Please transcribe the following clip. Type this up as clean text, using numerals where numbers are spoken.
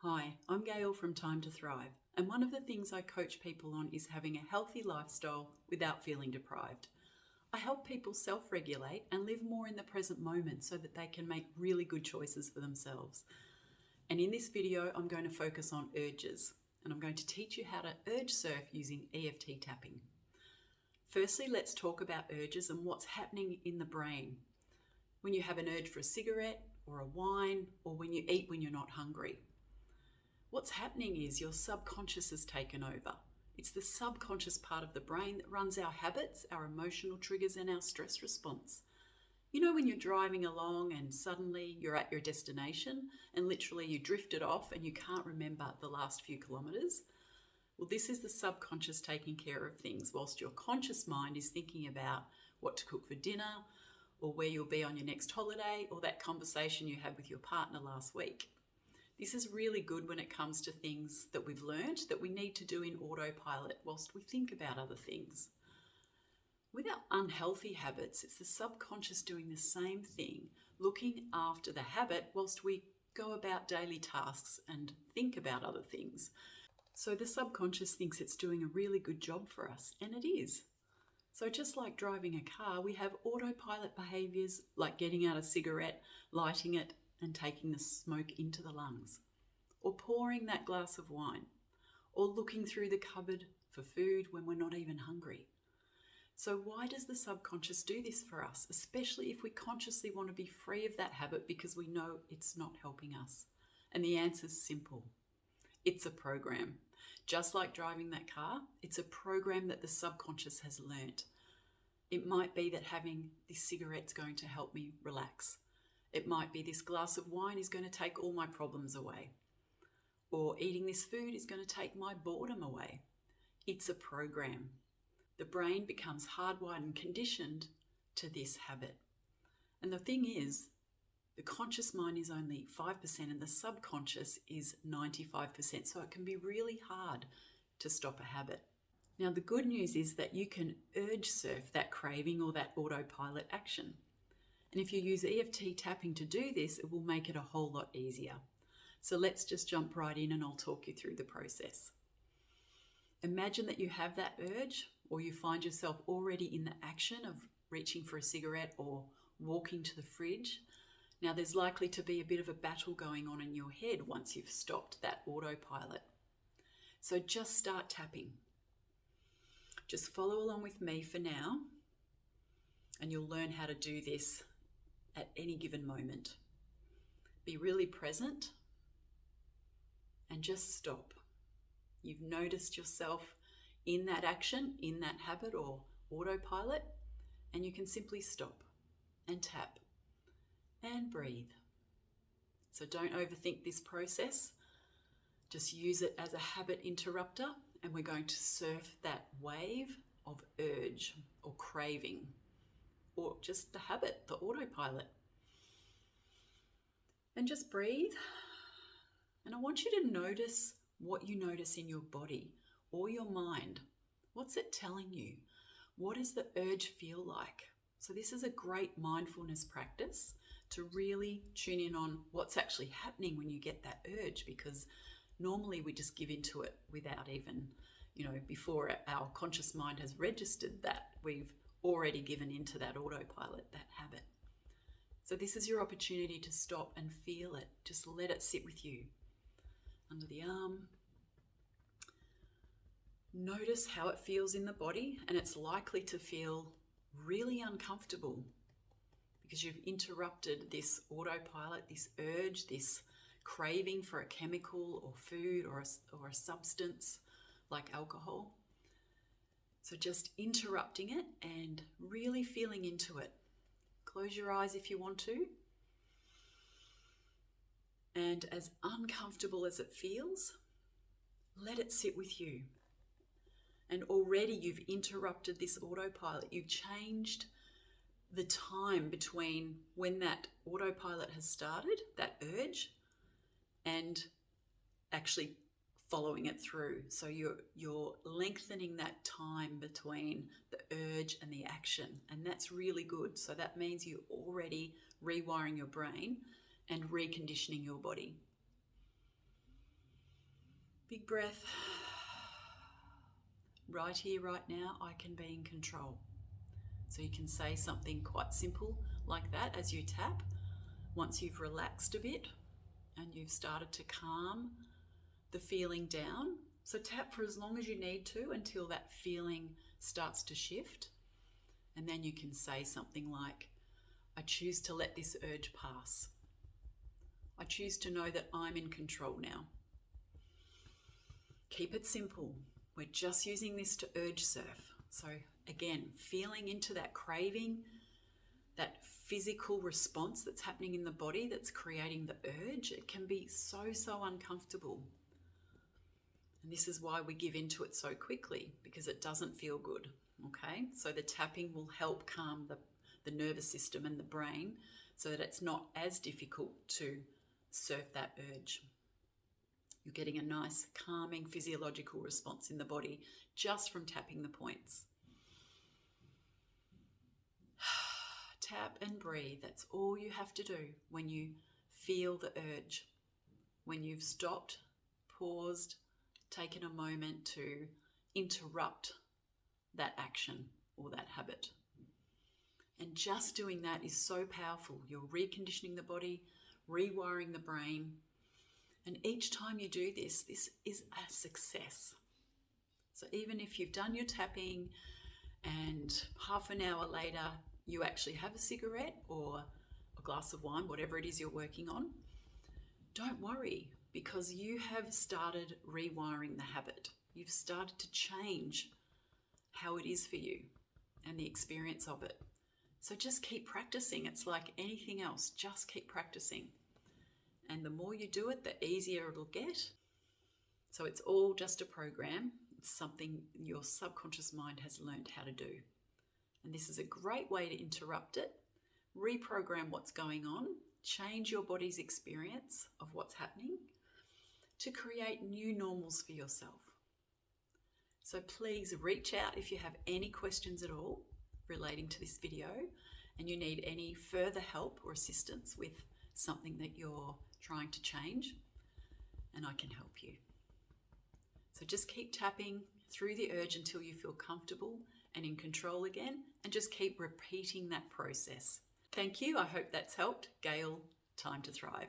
Hi, I'm Gail from Time to Thrive, and one of the things I coach people on is having a healthy lifestyle without feeling deprived. I help people self-regulate and live more in the present moment so that they can make really good choices for themselves. And in this video, I'm going to focus on urges, and I'm going to teach you how to urge surf using EFT tapping. Firstly, let's talk about urges and what's happening in the brain when you have an urge for a cigarette or a wine, or when you eat when you're not hungry. What's happening is your subconscious has taken over. It's the subconscious part of the brain that runs our habits, our emotional triggers, and our stress response. You know when you're driving along and suddenly you're at your destination and literally you drifted off and you can't remember the last few kilometres? Well, this is the subconscious taking care of things whilst your conscious mind is thinking about what to cook for dinner, or where you'll be on your next holiday, or that conversation you had with your partner last week. This is really good when it comes to things that we've learned that we need to do in autopilot whilst we think about other things. With our unhealthy habits, it's the subconscious doing the same thing, looking after the habit whilst we go about daily tasks and think about other things. So the subconscious thinks it's doing a really good job for us, and it is. So just like driving a car, we have autopilot behaviours like getting out a cigarette, lighting it, and taking the smoke into the lungs, or pouring that glass of wine, or looking through the cupboard for food when we're not even hungry. So why does the subconscious do this for us, especially if we consciously want to be free of that habit because we know it's not helping us? And the answer is simple. It's a program. Just like driving that car, it's a program that the subconscious has learnt. It might be that having this cigarette's going to help me relax. It might be this glass of wine is going to take all my problems away. Or eating this food is going to take my boredom away. It's a program. The brain becomes hardwired and conditioned to this habit. And the thing is, the conscious mind is only 5% and the subconscious is 95%. So it can be really hard to stop a habit. Now, the good news is that you can urge surf that craving or that autopilot action. And if you use EFT tapping to do this, it will make it a whole lot easier. So let's just jump right in and I'll talk you through the process. Imagine that you have that urge, or you find yourself already in the action of reaching for a cigarette or walking to the fridge. Now there's likely to be a bit of a battle going on in your head once you've stopped that autopilot. So just start tapping. Just follow along with me for now, and you'll learn how to do this at any given moment. Be really present and just stop. You've noticed yourself in that action, in that habit or autopilot, and you can simply stop and tap and breathe. So don't overthink this process. Just use it as a habit interrupter, and we're going to surf that wave of urge or craving, or just the habit, the autopilot. And just breathe. And I want you to notice what you notice in your body or your mind. What's it telling you? What does the urge feel like? So this is a great mindfulness practice to really tune in on what's actually happening when you get that urge, because normally we just give into it without even, before our conscious mind has registered that, we've already given into that autopilot, that habit. So this is your opportunity to stop and feel it. Just let it sit with you. Under the arm. Notice how it feels in the body, and it's likely to feel really uncomfortable because you've interrupted this autopilot, this urge, this craving for a chemical or food or a substance like alcohol. So just interrupting it and really feeling into it. Close your eyes if you want to. And as uncomfortable as it feels, let it sit with you. And already you've interrupted this autopilot. You've changed the time between when that autopilot has started, that urge, and actually following it through. So you're lengthening that time between the urge and the action, and that's really good. So that means you're already rewiring your brain and reconditioning your body. Big breath. Right here, right now, I can be in control. So you can say something quite simple like that as you tap. Once you've relaxed a bit and you've started to calm the feeling down. So tap for as long as you need to until that feeling starts to shift. And then you can say something like, I choose to let this urge pass. I choose to know that I'm in control now. Keep it simple. We're just using this to urge surf. So again, feeling into that craving, that physical response that's happening in the body that's creating the urge. It can be so uncomfortable. And this is why we give into it so quickly, because it doesn't feel good, okay? So the tapping will help calm the nervous system and the brain so that it's not as difficult to surf that urge. You're getting a nice calming physiological response in the body just from tapping the points. Tap and breathe. That's all you have to do when you feel the urge. When you've stopped, paused, taken a moment to interrupt that action or that habit. And just doing that is so powerful. You're reconditioning the body, rewiring the brain. And each time you do this, this is a success. So even if you've done your tapping and half an hour later, you actually have a cigarette or a glass of wine, whatever it is you're working on, don't worry, because you have started rewiring the habit. You've started to change how it is for you and the experience of it. So just keep practicing. It's like anything else, just keep practicing. And the more you do it, the easier it'll get. So it's all just a program. It's something your subconscious mind has learned how to do. And this is a great way to interrupt it, reprogram what's going on, change your body's experience of what's happening to create new normals for yourself. So please reach out if you have any questions at all relating to this video and you need any further help or assistance with something that you're trying to change, and I can help you. So just keep tapping through the urge until you feel comfortable and in control again, and just keep repeating that process. Thank you. I hope that's helped. Gail, time to thrive.